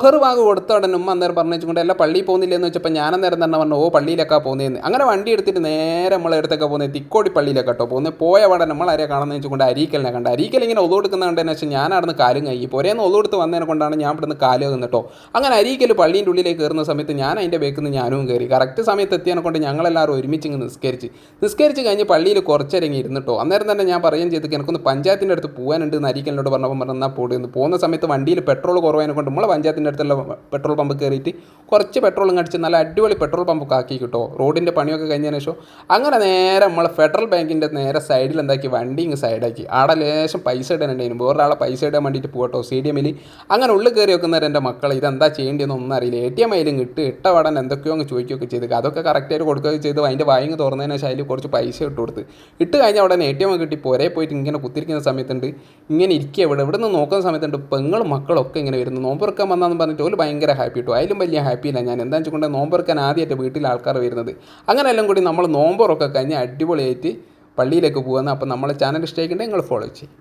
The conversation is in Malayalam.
ലുഹർ വാങ്ങ് കൊടുത്ത ഉടനെ ഉമ്മ അന്നേരം പറഞ്ഞു വെച്ചുകൊണ്ട് എല്ലാം പള്ളിയിൽ പോകുന്നില്ലെന്ന് വെച്ചപ്പോൾ ഞാൻ അന്നേരം തന്നെ പറഞ്ഞു ഓ പള്ളിയിലൊക്കെ പോകുന്നതെന്ന്. അങ്ങനെ വണ്ടി എടുത്തിട്ട് നേരെ നമ്മളെ അടുത്തൊക്കെ പോകുന്നത് തിക്കോടി പള്ളിയിലൊക്കെ കേട്ടോ പോകുന്നത്. പോയ അവിടെ നമ്മൾ ആരെയാണ് കാണുന്നത് വെച്ചുകൊണ്ട് അരീക്കലിനെ കണ്ട്. അരീക്കൽ ഇങ്ങനെ ഒതു കൊടുക്കുന്ന കണ്ടതിന് ശേഷം ഞാൻ അവിടെ നിന്ന് കാലും കൈ പോരേന്ന് ഒതു കൊടുത്ത് വന്നതിനെ കൊണ്ടാണ് ഞാൻ ഇവിടുന്ന് കാല് കേട്ടോ. അങ്ങനെ അരീക്കൽ പള്ളീൻ്റെ ഉള്ളിലേക്ക് കയറുന്ന സമയത്ത് ഞാൻ അതിൻ്റെ ബേക്കിൽ നിന്ന് ഞാനും കയറി. കറക്റ്റ് സമയത്ത് എത്തിയതിനെ കൊണ്ട് ഞങ്ങളെല്ലാവരും ഒരുമിച്ച് ഇങ്ങ് നിസ്കരിച്ച് കഴിഞ്ഞ് പള്ളിയിൽ കുറച്ചിറങ്ങി ഇരുന്നിട്ടോ. അന്നേരം തന്നെ ഞാൻ പറയുകയും ചെയ്തു എനിക്കൊന്ന് പഞ്ചായത്തിൻ്റെ അടുത്ത് പോകാനുണ്ട് എന്ന് അരീക്കലിനോട് പറഞ്ഞപ്പോൾ പറഞ്ഞാൽ പോടുന്നു. പോകുന്ന സമയത്ത് വണ്ടിയിൽ പെട്രോൾ കുറവായതിനെ കൊണ്ട് നമ്മളെ പഞ്ചായത്തിൻ്റെ അടുത്തുള്ള പെട്രോൾ പമ്പ് കയറിയിട്ട് കുറച്ച് പെട്രോളും അടിച്ച് നല്ല അടിപൊളി പെട്രോൾ പമ്പൊക്കെ ആക്കി കിട്ടോ. റോഡിൻ്റെ പണിയൊക്കെ കഴിഞ്ഞതിന് ശേഷം അങ്ങനെ നേരെ നമ്മളെ ഫെഡറൽ ബാങ്കിൻ്റെ നേരെ സൈഡിൽ എന്താക്കി വണ്ടി ഇങ്ങ് സൈഡാക്കി. ആടെ ലേശം പൈസ ഇടാനുണ്ടായിരുന്നു. വേറൊരാളെ പൈസ ഇടാൻ വേണ്ടിയിട്ട് പോകട്ടോ CDMൽ. അങ്ങനെ ഉള്ളിൽ കയറി വെക്കുന്നവരെ എൻ്റെ മക്കളെ ഇതെന്താ ചെയ്യേണ്ടതെന്ന് ഒന്നും അറിയില്ല. ATM അതിലും ഇട്ട വടൻ എന്തൊക്കെയോ അങ്ങ് ചോദിക്കുകയൊക്കെ ചെയ്ത് അതൊക്കെ കറക്റ്റായിട്ട് കൊടുക്കുകയൊക്കെ ചെയ്ത് അതിൻ്റെ വായിങ് തുറന്നതിന് ശേഷം അതിൽ കുറച്ച് പൈസ ഇട്ട് കൊടുത്ത് ഇട്ട് കഴിഞ്ഞാൽ ഉടനെ ATM കിട്ടി പോരേ പോയിട്ട് ഇങ്ങനെ കുത്തിരിക്കുന്ന സമയത്തുണ്ട് ഇങ്ങനെ ഇരിക്കുക ഇവിടെ നിന്ന് നോക്കുന്ന സമയത്തുണ്ട് പെങ്ങളും മക്കളൊക്കെ ഇങ്ങനെ വരുന്നു. നോമ്പെറുക്കാൻ വന്നാന്ന് പറഞ്ഞിട്ട് ഒരു ഭയങ്കര ഹാപ്പി കിട്ടും. അതിലും വലിയ ഹാപ്പിയില്ല ഞാൻ. എന്താണെന്ന് വെച്ചുകൊണ്ട് നോമ്പെറുക്കാൻ ആദ്യമായിട്ട് വീട്ടിൽ ആൾക്കാർ വരുന്നത്. അങ്ങനെ എല്ലാം കൂടി നമ്മൾ നോമ്പറൊക്കെ കഴിഞ്ഞ് അടിപൊളിയായിട്ട് പള്ളിയിലേക്ക് പോകുന്നത്. അപ്പോൾ നമ്മളെ ചാനൽ ഇഷ്ടമായിട്ടുണ്ടെങ്കിൽ നിങ്ങൾ ഫോളോ ചെയ്യും.